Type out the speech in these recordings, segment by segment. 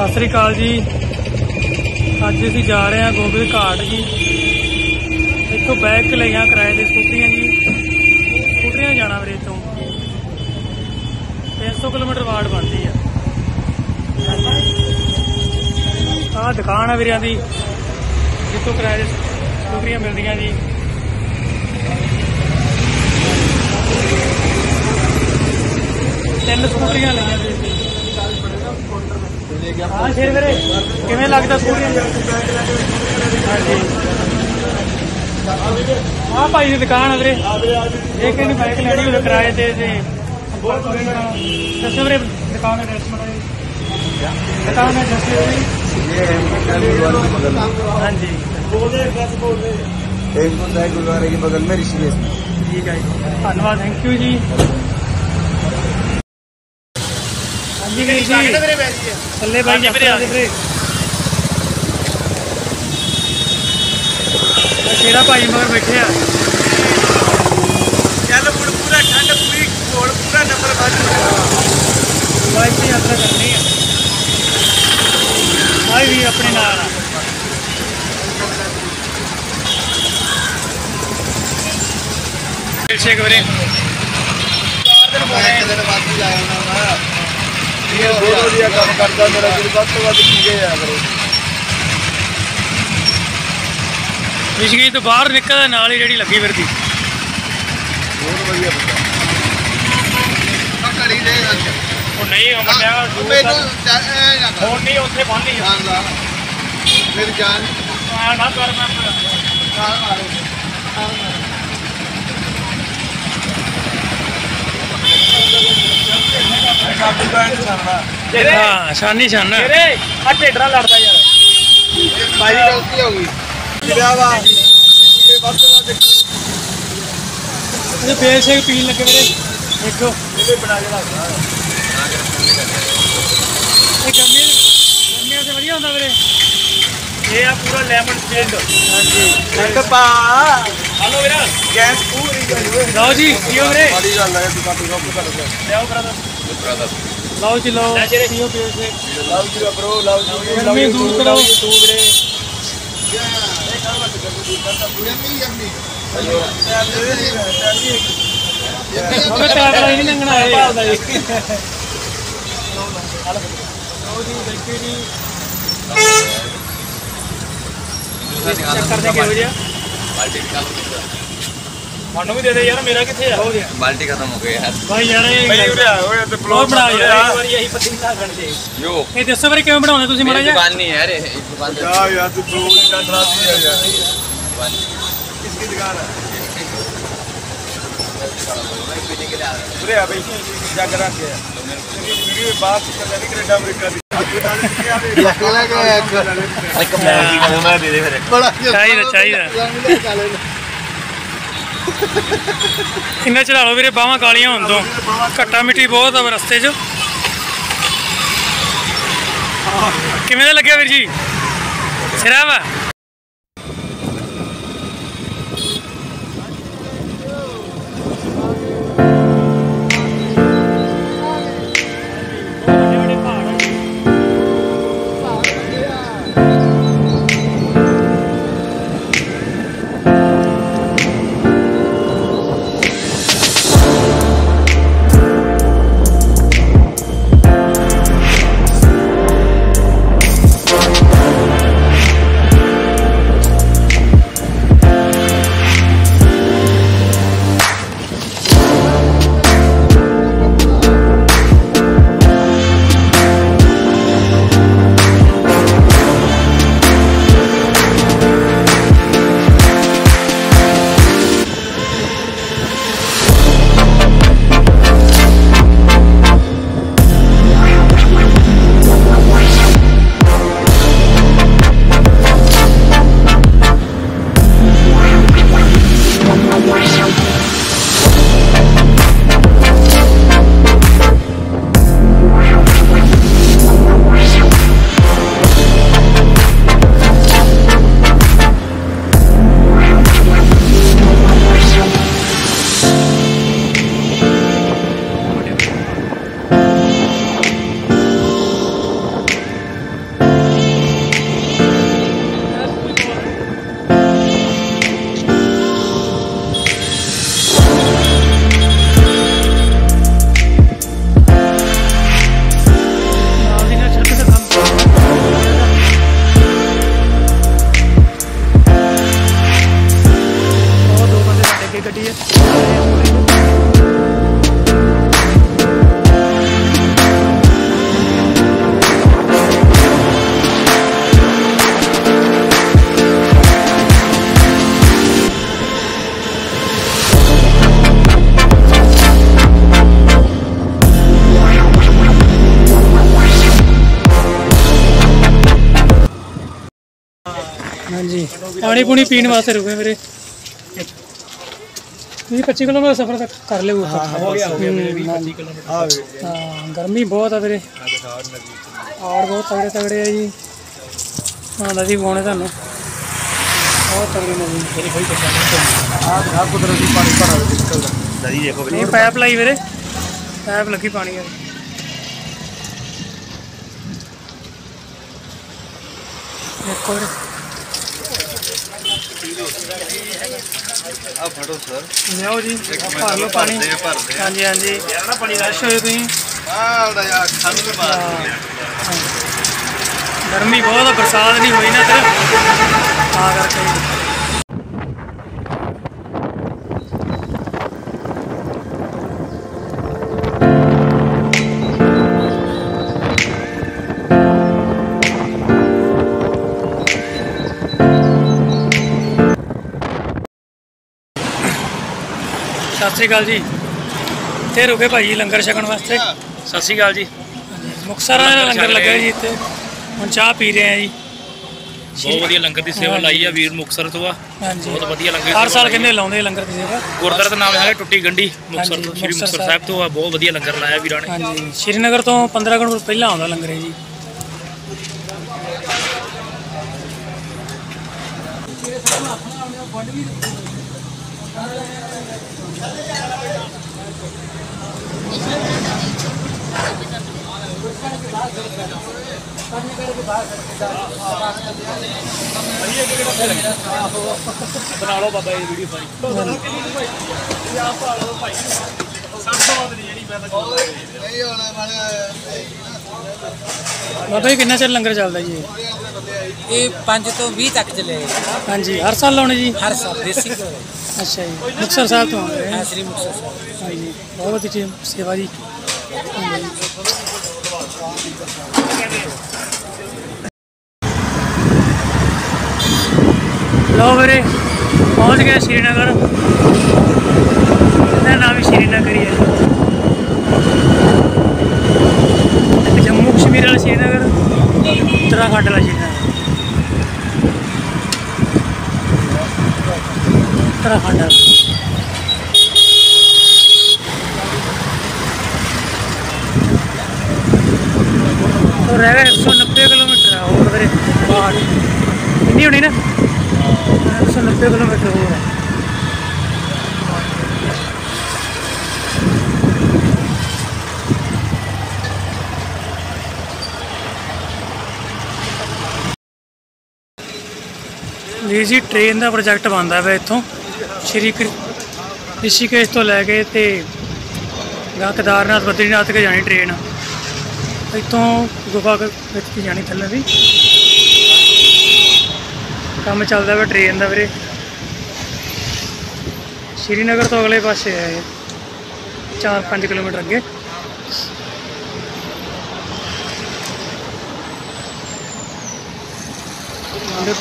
सत श्री अकाल जी। अज असी जा रहे हैं गोबिंद घाट जी। इतों बैग के लिया किराए की स्कूटियां जी। स्कूटियां जाना मेरे इतों 300 किलोमीटर वार्ड बनती है। आ दुकान है वीरिया की जितों किराए की स्कूटियां मिलदियां जी। तीन स्कूटियां लिया हाँ शेर मेरे किवें लगदा स्कूटियां हाँ जी। हाँ भाई की दुकान है वीरे एक बाइक लैनी हो किराए से दसो वीरे दुकान एड्रेस दुकान एड्रेस हाँ जी गुरुद्वारे के बगल में ऋषिकेश में। ठीक है जी धन्यवाद थैंक यू जी। थले भाई शेरा भाई मगर बैठे आ चल पूरा ठंड पूरी पूरा नंबर बाइक से यात्रा करनी है भाई भी अपने नाल शेख वीरे 4 दिन बहुत वधिया काम करता मेरा गुरु वध तो वध कीजे आ करो। ऋषिकेश तो बाहर निकलदा नाल ही रेडी लगी फिरदी बहुत वधिया बंदा घड़ी दे ਉਹ ਨਹੀਂ ਮੰਨਿਆ ਮੈਨੂੰ ਹੁਣ ਨਹੀਂ ਉੱਥੇ ਬੰਨ ਨਹੀਂ ਮੇਰੀ ਜਾਨ ਨਾ ਕਰ ਮੈਂ हाँ शानी शाना ढेडरा लड़ता यार भाई गलती हो गई बेल शेक पीन लगे मेरे देखो गर्मियों से बढ़िया होता मेरे ये आ पूरा लेमन स्टैंड हाँ जी हेलो मेरा गैस पूरी लाओ जी पियो मेरे बड़ी गल है दुकान तो सब कर दो लाओ ब्रदर लाओ जी लाओ पियो पियो से लाओ जी ब्रो लाओ जी गर्मी दूर करो तू मेरे मगर टाइम नहीं लंघना है भाव दा जी लाओ जी देखिए जी चेक कर दे के हो गया मानो भी दे दे यार मेरा किथे है हो गया बाल्टी खत्म हो गई यार भाई यार ये भाई उरे आओ ये तो ब्लॉग बना यार एक बार यही पसीना गण दे यो ये दसो बार किवें बनाउने तुसी माड़ा दुकान नहीं है रे एक दुकान जा यार तू दो इतना डराती है यार किसकी दुकान है उरे आ भाई क्या करा के वीडियो में बात करने की कनाडा अमेरिका दी अकेला के एक मैगी खाना दे दे फिर बड़ा चाहिए इन्ना चढ़ा लो वीरे बावां कालियां होण तो घट्टा मिट्टी बहुत है रस्ते च किवें दा लग्या वीर जी सिरा वा ਗੱਡੀ ਹੈ। हाँ जी पानी पूनी पीने वास्ते रुके मेरे 25 किलोमीटर सफर तक कर ले। हाँ गर्मी बहुत है मेरे और बहुत तगड़े तगड़े है जी। हाँ नदी पाने थानू बहुत तगड़ी नदी नहीं पैप लाई मेरे पैप लगी पानी है। देखो फटो सर लियाओ जी भर लो पानी। हाँ जी हाँ जी पानी रश हो गर्मी बहुत है बरसात नहीं हुई ना इधर करके। सत श्री अकाल जी इतने रुके भाई लंगर छकन वास्ते। सत श्री अकाल जी मुक्तसर लंगर लगा जी इतने हम चाह पी रहे हैं जी। बहुत वधिया लंगर की सेवा लाई है वीर मुक्तसर तो। हाँ जी बहुत वधिया लंगर हर साल कहते लाते लंगर की सेवा। गुरुद्वारे का नाम है टुट्टी गंढी मुक्तसर तो श्री मुक्तसर साहब तो बहुत वधिया लंगर लाया वीरां ने। हाँ जी श्रीनगर तो 15 किलोमीटर पहला आता लंगर है जी। बना लो बाबा ये वीडियो सारी बाबा जी कितना चर लंगर चलता जी? ये 5 तो 20 तक चलेगा। हाँ जी हर साल लाने जी? हर साल देसी घ्यो। अच्छा जी मुक्तसर साहब तो आए हैं। श्री मुक्तसर साहब। हाँ जी बहुत अच्छी सेवा जी। हाँ जी लो मेरे पहुँच गए श्रीनगर। मेरा नाम ही श्रीनगर ही है। जम्मू कश्मीर वाला श्रीनगर उत्तराखंड वाला श्रीनगर। उत्तराखंड तो रह गए 190 किलोमीटर और मेरे बाहर इतनी होनी ना 190 किलोमीटर हो रहा है। जी ट्रेन का प्रोजेक्ट बनता है इतों श्री ऋषिकेश तो लैके तो केदारनाथ बद्रीनाथ के जानी ट्रेन इतों गुफा की जानी थले भी काम चलता है ट्रेन का वीरे। श्रीनगर तो अगले पासे है 4-5 किलोमीटर अगे।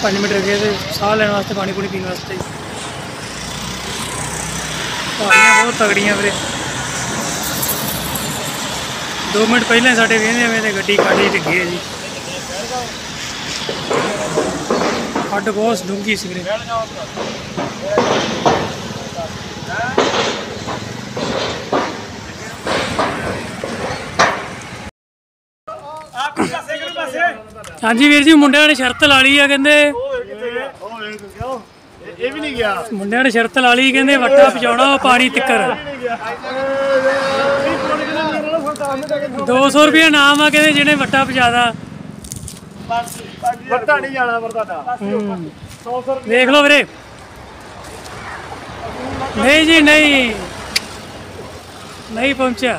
5 मिनट गए तो साह लेने वास्ते पानी पूनी पीने वास्ते। पहाड़ियाँ बहुत तगड़ियाँ वीरे 2 मिनट पहले साढ़े वेंदे गड्डी काटी डिग्गी है जी। खड्ड बहुत डूंगी सी वीरे। हाँ जी वीर जी मुंडिया ने शर्त ला ली है कहते मुंडिया ने शर्त ला ली कहते वट्टा पहुँचाना पानी तिक्कर 200 रुपया नाम आ कहते जिन्हें वट्टा पहुँचादा देख लो वीरे। नहीं जी नहीं पहुँचा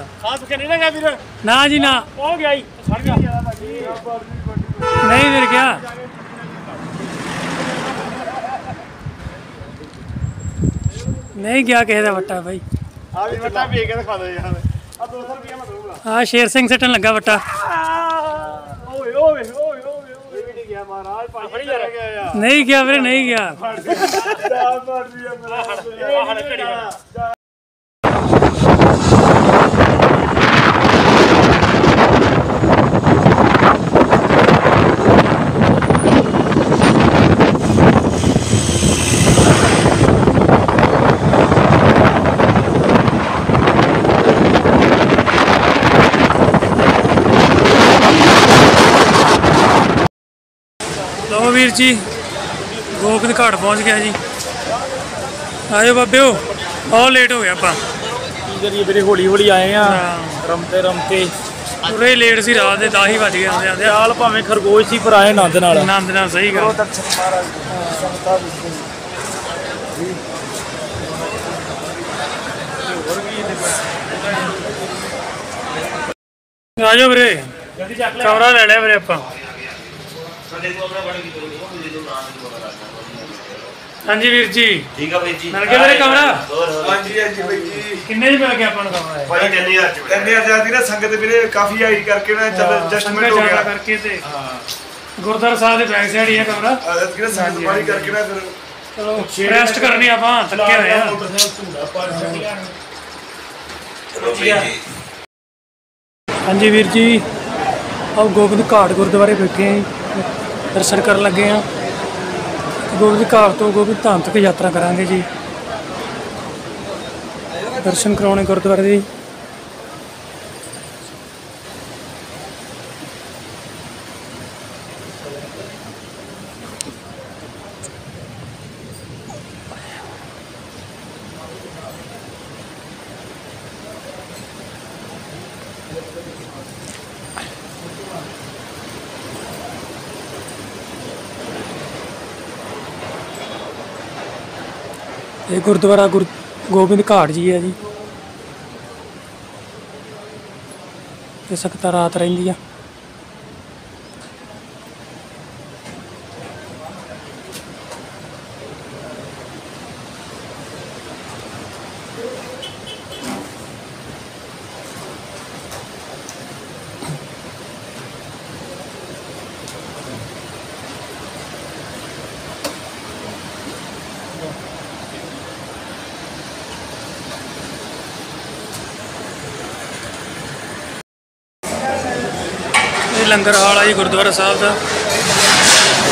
ना जी ना नहीं फिर क्या ਨਹੀਂ ਗਿਆ ਕਿਸੇ ਦਾ ਵੱਟਾ ਬਾਈ। ਆ ਵੀ ਵੱਟਾ ਵੇਚ ਕੇ ਦਿਖਾ ਦਿਓ ਯਾਰ। ਆ 200 ਰੁਪਏ ਮੈਂ ਦਊਂਗਾ। ਆ ਸ਼ੇਰ ਸਿੰਘ ਸੱਟਣ ਲੱਗਾ ਵੱਟਾ। ਓਏ ਓਏ ਓਏ ਓਏ ਓਏ ਵੀ ਨਹੀਂ ਗਿਆ ਮਹਾਰਾਜ ਪਾਣੀ ਲੈ ਗਿਆ ਯਾਰ। ਨਹੀਂ ਗਿਆ ਵੀਰੇ ਨਹੀਂ ਗਿਆ। ਜਾ ਮਾਰ ਦਿਆ ਮੇਰਾ ਹਣ ਘੜੀ ਲਓ ਵੀਰ ਜੀ ਗੋਬਿੰਦ ਘਾਟ ਪਹੁੰਚ ਗਿਆ ਜੀ। ਆਇਓ ਬਾਬਿਓ ਬਹੁਤ ਲੇਟ ਹੋ ਗਿਆ ਆਪਾਂ। ਕੀ ਕਰੀਏ ਵੀਰੇ ਹੌਲੀ ਹੌਲੀ ਆਏ ਆ ਰਮਤੇ ਰਮਤੇ ਪੂਰੇ ਲੇਟ ਸੀ ਰਾਤ ਦੇ 10 ਹੀ ਵੱਜ ਗਏ ਆਉਂਦੇ ਆਉਂਦੇ। ਚਾਲ ਭਾਵੇਂ ਖਰਗੋਸ਼ ਸੀ ਪਰ ਆਏ ਆਨੰਦ ਨਾਲ। ਆਨੰਦ ਨਾਲ ਸਹੀ ਗੱਲ। ਆ ਜਾਓ ਵੀਰੇ ਕਮਰਾ ਲੈ ਲਿਆ ਵੀਰੇ ਆਪਾਂ। ਹਾਂਜੀ ਵੀਰ ਜੀ ਠੀਕ ਆ ਬਾਈ ਜੀ ਮਿਲ ਗਿਆ ਵੀਰੇ ਕਮਰਾ। ਹਾਂਜੀ ਹਾਂਜੀ ਬਾਈ ਜੀ ਕਿੰਨੇ ਚ ਮਿਲ ਗਿਆ ਆਪਾਂ ਨੂੰ ਕਮਰਾ? ਭਾਈ 3000 ਚ 3000 ਦੀ ਨਾ ਸੰਗਤ ਵੀਰੇ ਕਾਫੀ ਆਈ ਕਰਕੇ ਨਾ ਚੱਲ ਐਡਜਸਟਮੈਂਟ ਹੋ ਗਿਆ ਕਰਕੇ ਤੇ ਗੁਰਦੁਆਰਾ ਸਾਹਿਬ ਦੇ ਬੈਕ ਸਾਈਡ ਹੀ ਹੈ ਕਮਰਾ। ਕਿਹੜਾ ਸੰਗਤ ਵਾਲੀ ਕਰਕੇ ਨਾ ਫਿਰ ਚਲੋ ਰੈਸਟ ਕਰਨੀ ਆਪਾਂ ਥੱਕੇ ਹੋਏ ਆ। ਹਾਂਜੀ ਵੀਰ ਜੀ ਆਓ ਗੋਬਿੰਦ ਘਾਟ ਗੁਰਦੁਆਰੇ ਬੈਠੇ ਆਂ ਜੀ। ਦਰਸ਼ਨ ਕਰਨ ਲੱਗੇ ਆ। ਗੋਬਿੰਦ ਘਾਟ ਤੋਂ ਗੋਬਿੰਦ ਧਾਮ ਤੱਕ ਯਾਤਰਾ ਕਰਾਂਗੇ ਜੀ। ਦਰਸ਼ਨ ਕਰਾਉਣੇ ਗੁਰਦੁਆਰੇ ਦੇ। ਇਹ ਗੁਰਦੁਆਰਾ ਗੋਬਿੰਦ ਘਾਟ ਜੀ ਹੈ ਜੀ। ਤੇ ਸੰਗਤਾਂ ਰਾਤ ਰਹਿੰਦੀਆਂ। ਇਹ ਲੰਗਰ ਹਾਲ ਆ ਜੀ ਗੁਰਦੁਆਰਾ ਸਾਹਿਬ ਦਾ।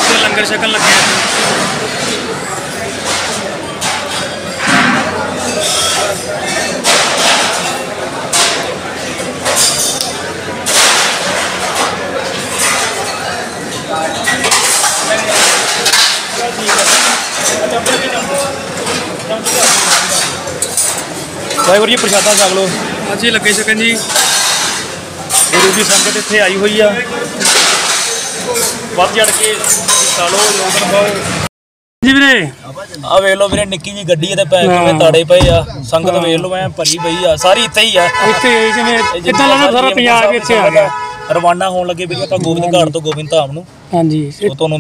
ਤੇ ਲੰਗਰ ਛਕਣ ਲੱਗੇ ਆ। ਵਾਹਿਗੁਰੂ ਜੀ ਪ੍ਰਸ਼ਾਦਾ ਛਕ ਲਓ। ਅੱਜ ਹੀ ਲੱਗੇ ਛਕਣ ਜੀ। ਗੁਰੂ ਦੀ ਸੰਗਤ ਇੱਥੇ ਆਈ ਹੋਈ ਆ। ਵੱਧ ਚੜ ਕੇ ਹਿੱਸਾ ਲਓ ਯੋਗਦਾਨ ਪਾਓ ਜੀ ਵੀਰੇ। ਆ ਵੇਖ ਲਓ ਵੀਰੇ ਨਿੱਕੀ ਜੀ ਗੱਡੀ ਇਹਦੇ ਪੈ ਕਿਵੇਂ ਤਾੜੇ ਪਏ ਆ। ਸੰਗਤ ਵੇਖ ਲਓ ਐ ਭਰੀ ਪਈ ਆ। ਸਾਰੀ ਇੱਥੇ ਹੀ ਆ। ਇੱਥੇ ਜਿਵੇਂ ਕਿੱਦਾਂ ਲੱਗਦਾ ਸਾਰਾ ਪੰਜਾਬ ਇੱਥੇ ਆ ਗਿਆ। ਰਵਾਨਾ ਹੋਣ ਲੱਗੇ ਵੀਰੇ ਆਪਾਂ ਗੋਬਿੰਦ ਘਾਟ ਤੋਂ ਗੋਬਿੰਦ ਧਾਮ ਨੂੰ। ਹਾਂਜੀ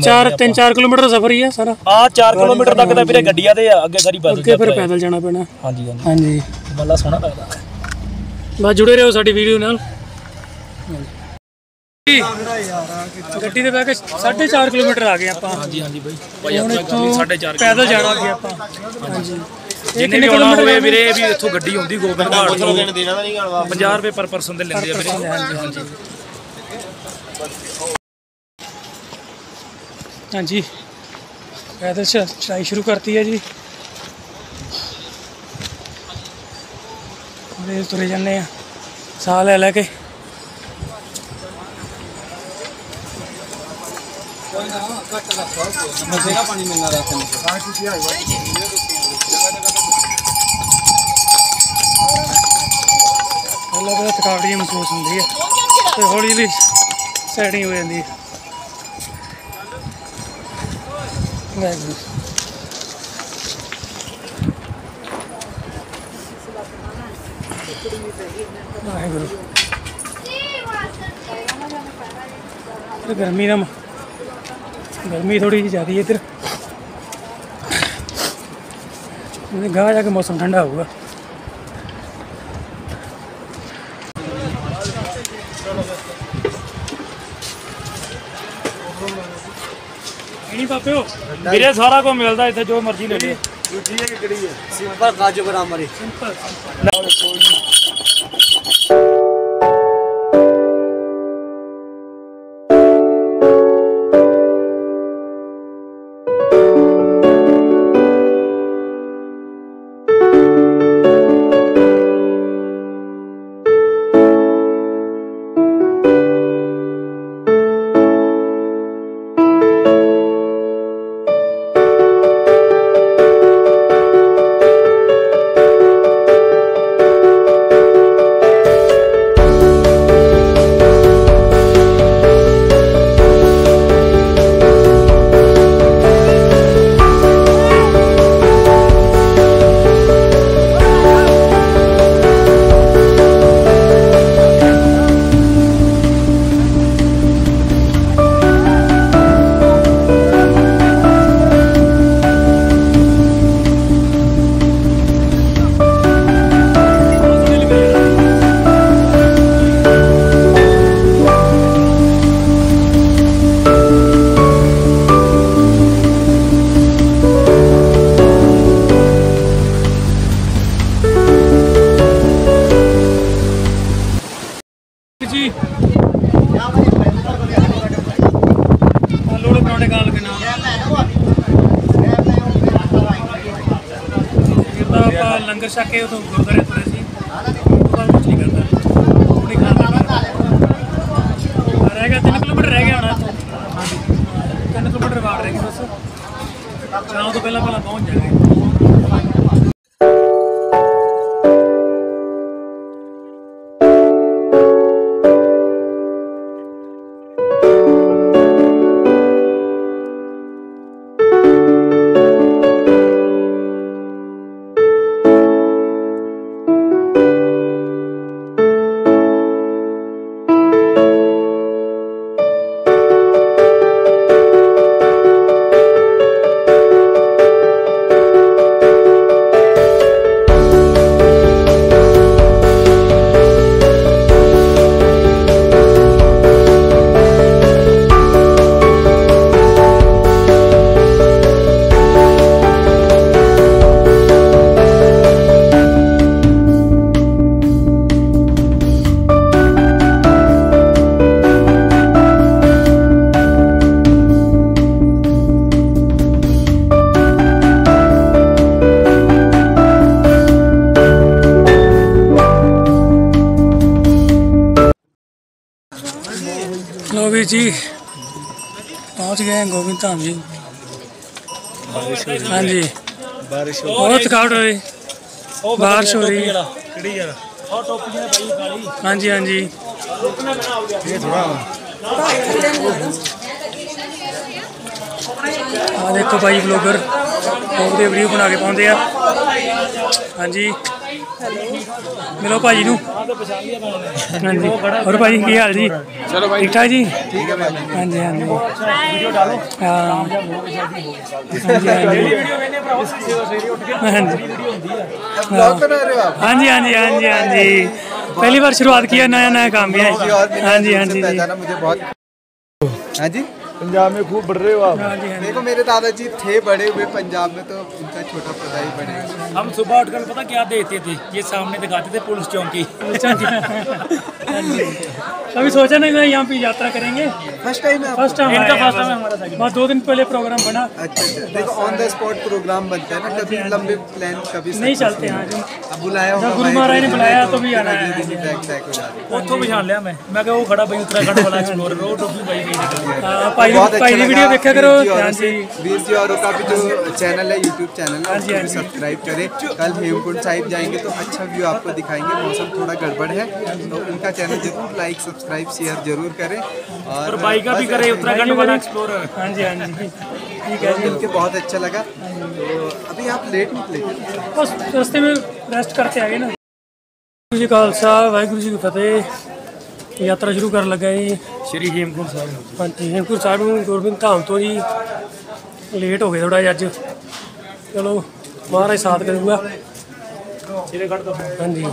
4 ਕਿਲੋਮੀਟਰ ਦਾ ਸਫ਼ਰ ਹੀ ਆ ਸਾਰਾ। ਆ 4 ਕਿਲੋਮੀਟਰ ਤੱਕ ਤਾਂ ਵੀਰੇ ਗੱਡੀਆਂ ਤੇ ਆ। ਅੱਗੇ ਸਾਰੀ ਪੈਦਲ ਅੱਗੇ ਫਿਰ ਪੈਦਲ ਜਾਣਾ ਪੈਣਾ। ਹਾਂਜੀ ਹਾਂਜੀ ਹਾਂਜੀ ਬੱਲਾ ਸੋਹਣਾ ਲੱਗਦਾ। ਬਸ ਜੁੜੇ ਰਹੋ ਸਾਡੀ ਵੀਡੀਓ ਨਾਲ। ਗੱਡੀ ਦੇ ਬਹਿ ਕੇ 4.5 ਕਿਲੋਮੀਟਰ ਆ ਗਏ ਆਪਾਂ। ਹਾਂਜੀ ਹਾਂਜੀ ਬਾਈ ਹੁਣ ਯਾਤਰਾ ਕਰਨੀ 4.5 ਪੈਦਲ ਜਾਣਾ ਅੱਗੇ ਆਪਾਂ। ਹਾਂਜੀ ਇਹ ਕਿੰਨੇ ਕਿਲੋਮੀਟਰ ਹੋਵੇ ਵੀਰੇ? ਵੀ ਇੱਥੋਂ ਗੱਡੀ ਆਉਂਦੀ ਗੋਬਿੰਦ ਘਾਟ ਤੋਂ 50 ਰੁਪਏ ਪਰ ਪਰਸਨ ਦੇ ਲੈਂਦੇ ਆ ਵੀਰੇ। ਹਾਂਜੀ ਹਾਂਜੀ ਹਾਂਜੀ ਪੈਦਲ ਚੜਾਈ ਸ਼ੁਰੂ ਕਰਤੀ ਹੈ ਜੀ। ਵੇ ਤੁਰੇ ਜਾਂਦੇ ਆ ਸਾਹ ਲੈ ਲੈ ਕੇ। ਪਾਣੀ ਮਿਲਣਾ ਰਾਤ ਨੂੰ। ਪਹਿਲਾਂ ਥਕਾਵਟ ਜਿਹੀ ਮਹਿਸੂਸ ਹੁੰਦੀ ਹੈ ਤੇ ਹੌਲੀ ਹੌਲੀ ਸੈਟਿੰਗ ਹੋ ਜਾਂਦੀ ਹੈ। ਵਾਹਿਗੁਰੂ ਵਾਹਿਗੁਰੂ। ਗਰਮੀ ਥੋੜੀ ਜਿਹੀ ਜ਼ਿਆਦਾ ਹੈ ਇੱਧਰ। गाह जाके मौसम ठंडा होगा। पापे ਵੀਰੇ ਸਾਰਾ ਕੁਝ ਮਿਲਦਾ ਇੱਥੇ, ਜੋ ਮਰਜ਼ੀ ਲੈ ਲਈ। सिंपल काजू बादाम वाली जी। आलू वाले पराठे खान लगे ना लंगर छक के तो गुरुद्वारे तुरे सी कुछ नहीं करता थोड़ी खाना रह गया 3 किलोमीटर रह गया होना। हाँ जी 3 किलोमीटर वाड़ रह गए बस, शाम तो पहला पहुँच जाएंगे। लो भी जी पहुँच गए हैं गोविंद धाम जी। हाँ जी बहुत थकावट हो रही, बारिश हो रही है। हाँ जी हाँ जी हाँ देखो भाई ब्लॉगर बहुत वीडियो बना के पाते हैं। हाँ जी मिलो भाजी नू। हाँ जी और भाजी की हाल जी? चलो भाई ठीक ठाक जी। ठीक है भाई। हाँ जी हाँ जी वीडियो डालो। हाँ हाँ जी हाँ जी हाँ जी हाँ जी पहली बार शुरुआत किया, नया नया काम किया। हाँ जी हाँ जी मुझे बहुत। हाँ जी पंजाब में खूब बढ़ रहे हो आप। देखो मेरे दादाजी थे बड़े हुए पंजाब में, तो उनका छोटा पता ही बड़े। हम सुबह उठकर पता क्या देते थे, ये सामने दिखाते थे पुलिस चौकी। कभी सोचा नहीं मैं यहाँ पे यात्रा करेंगे? फर्स्ट टाइम है फर्स्ट टाइम इनका फर्स्ट टाइम हमारा था। बस 2 दिन पहले प्रोग्राम बना। अच्छा देखो ऑन द स्पॉट प्रोग्राम बनता है ना, कभी लंबे प्लान कभी नहीं चलते हैं। अब बुलाया होगा गुरु महाराज ने बुलाया तो भी आना है। ਉੱਥੋਂ ਪਛਾਣ ਲਿਆ ਮੈਂ ਕਿਹਾ ਉਹ ਖੜਾ ਬਈ ਉੱਤਰਾਖੰਡ ਵਾਲਾ ਐਕਸਪਲੋਰਰ ਉਹ ਟੋਪੀ ਬਾਈ ਗਈ भाई की वीडियो देखा करो ध्यान से। वीर जी औरों का भी जो चैनल है यूट्यूब चैनल है उसको भी सब्सक्राइब करें। कल हेमकुंड साहिब जाएंगे तो अच्छा व्यू आपको दिखाएंगे। मौसम थोड़ा गड़बड़ है तो उनका चैनल जरूर लाइक सब्सक्राइब शेयर जरूर करें और भाई का भी करे उत्तराखंड वाला एक्सप्लोरर। हाँ जी हाँ जी ठीक है जी उनके बहुत अच्छा लगा। तो अभी आप लेट निकले बस रास्ते में रेस्ट करते आगे ना। वाहिगुरू जी खालसा वाहिगुरू जी की फतेह। यात्रा शुरू कर लगा जी श्री हेमकुंड ਸਾਹਿਬ। हाँ जी हेमकुंड साहिब गोबिंद धाम तो जी लेट हो गए थोड़ा अज। चलो महाराज साथ करूँगा। हाँ जी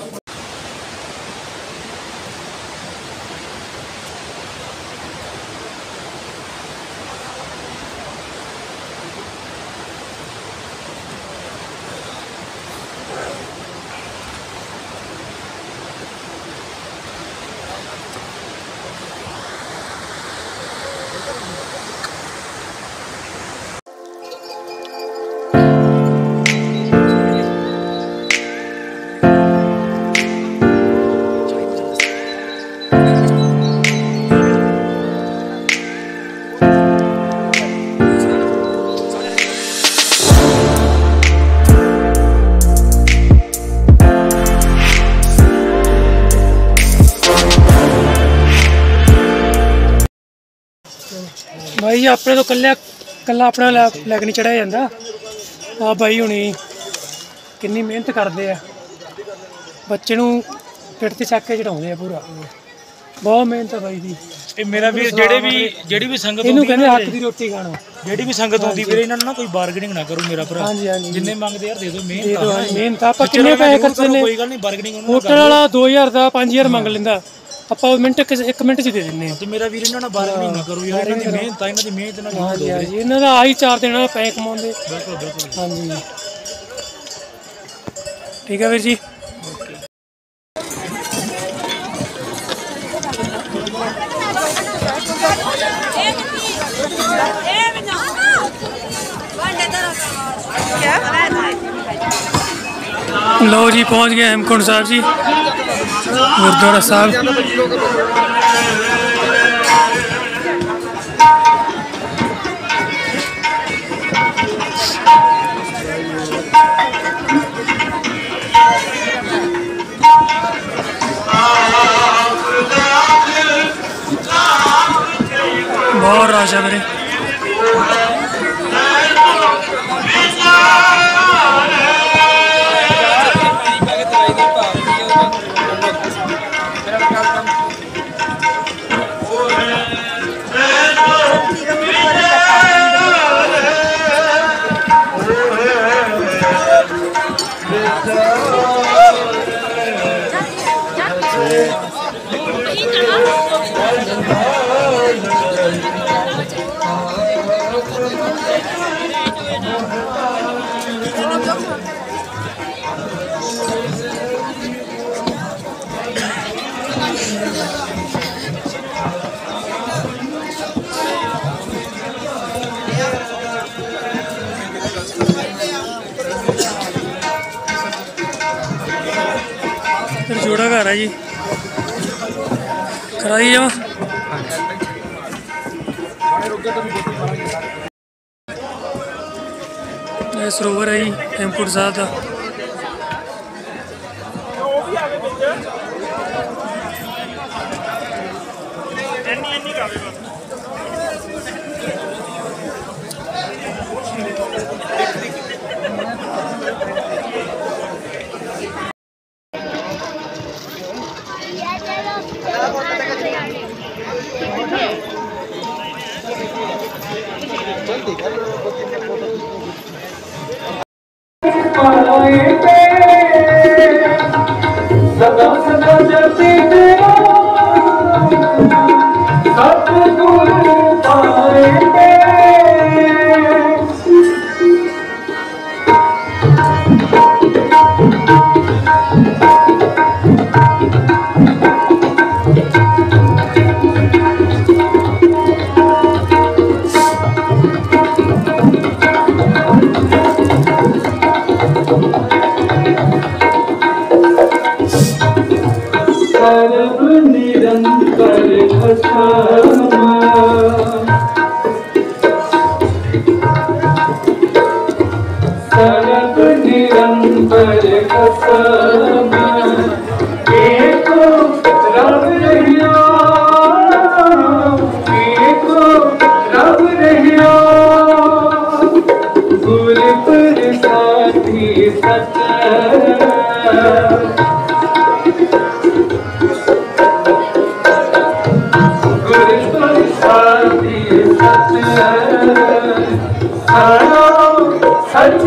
भाई अपने तो कल्ला अपना लैग नहीं चढ़ाया जाता। आ भाई हुणी कितनी मेहनत करते हैं, बच्चे नूं पिठ ते चक के चढ़ाउंदे आ पूरा। बहुत मेहनत है भाई दी। मेरा भी ਜਿਹੜੀ ਵੀ ਸੰਗਤ ਇਹਨੂੰ ਕਹਿੰਦੇ ਹੱਕ ਦੀ ਰੋਟੀ ਖਾਣਾ। ਜਿਹੜੀ ਵੀ ਸੰਗਤ ਆਉਂਦੀ ਵੀਰੇ ਇਹਨਾਂ ਨੂੰ ਨਾ ਕੋਈ ਬਾਰਗੇਨਿੰਗ ਨਾ ਕਰੋ ਮੇਰਾ ਭਰਾ। ਹਾਂਜੀ ਹਾਂਜੀ ਜਿੰਨੇ ਮੰਗਦੇ ਯਾਰ ਦੇ ਦਿਓ। ਮਿਹਨਤ ਆਪਾਂ ਕਿੰਨੇ ਪੈਸੇ ਖਰਚੇ ਨੇ। ਕੋਈ ਗੱਲ ਨਹੀਂ ਬਾਰਗੇਨਿੰਗ ਉਹਨੂੰ ਹੋਟਲ ਵਾਲਾ 2000 ਦਾ 5000 ਮੰਗ ਲੈਂਦਾ, ਆਪਾਂ ਇੱਕ ਮਿੰਟ 'ਚ ਦੇ ਦਿੰਦੇ ਆ। ਤੇ ਮੇਰਾ ਵੀਰ ਇਹਨਾਂ ਨਾਲ ਬਾਰਗੇਨਿੰਗ ਨਾ ਕਰੋ ਯਾਰ। ਇਹਨਾਂ ਦੀ ਮਿਹਨਤ ਆ, ਇਹਨਾਂ ਦੀ ਮਿਹਨਤ ਨਾਲ ਹਾਂਜੀ ਹਾਂਜੀ ਇਹਨਾਂ ਦਾ ਆਹੀ 4 ਦਿਨਾਂ ਦਾ ਪੈਸੇ ਕਮਾਉਂਦੇ। ਬਿਲਕੁਲ ਬਿਲਕੁਲ ਹਾਂਜੀ ਠੀਕ ਹੈ ਵੀਰ ਜੀ। लो जी पहुंच गए हेमकुंड साहब जी, गुरुद्वारा साहब। बहुत रश है मेरे। फिर जोड़ा घर है जी, कराई जाओ। ये सरोवर है जी हेमकुंड साहब का। सच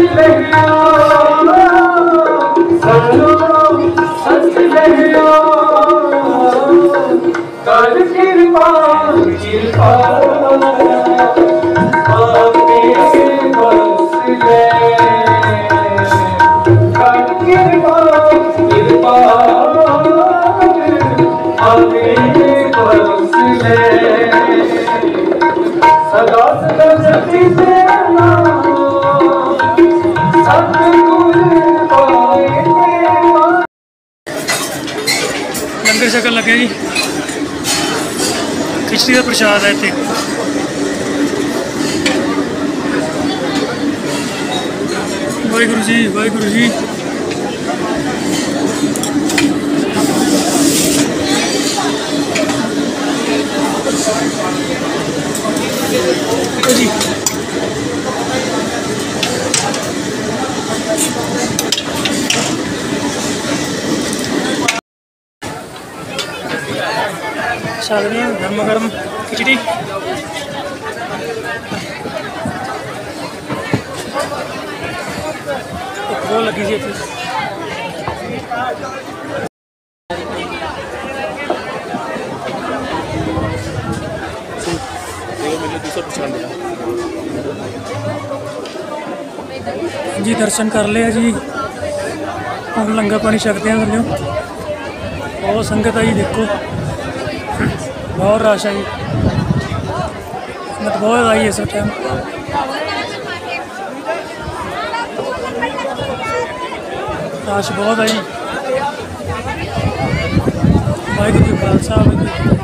लंगर छकन लगे जी, खिचड़ी का प्रसाद है इतने। वाहिगुरु जी, वाहिगुरु जी। जी सागरिया गर्मा गर्म खिचड़ी। एक वो लगी थी फिर जी दर्शन कर लिया जी। हम लंगर पानी छकते हैं थल्ले। बहुत संगत है जी, देखो बहुत रश है जी, संगत बहुत आई है इस टाइम। रश बहुत है जी। वाहिगुरू जी खालसा वाहिगुरू जी।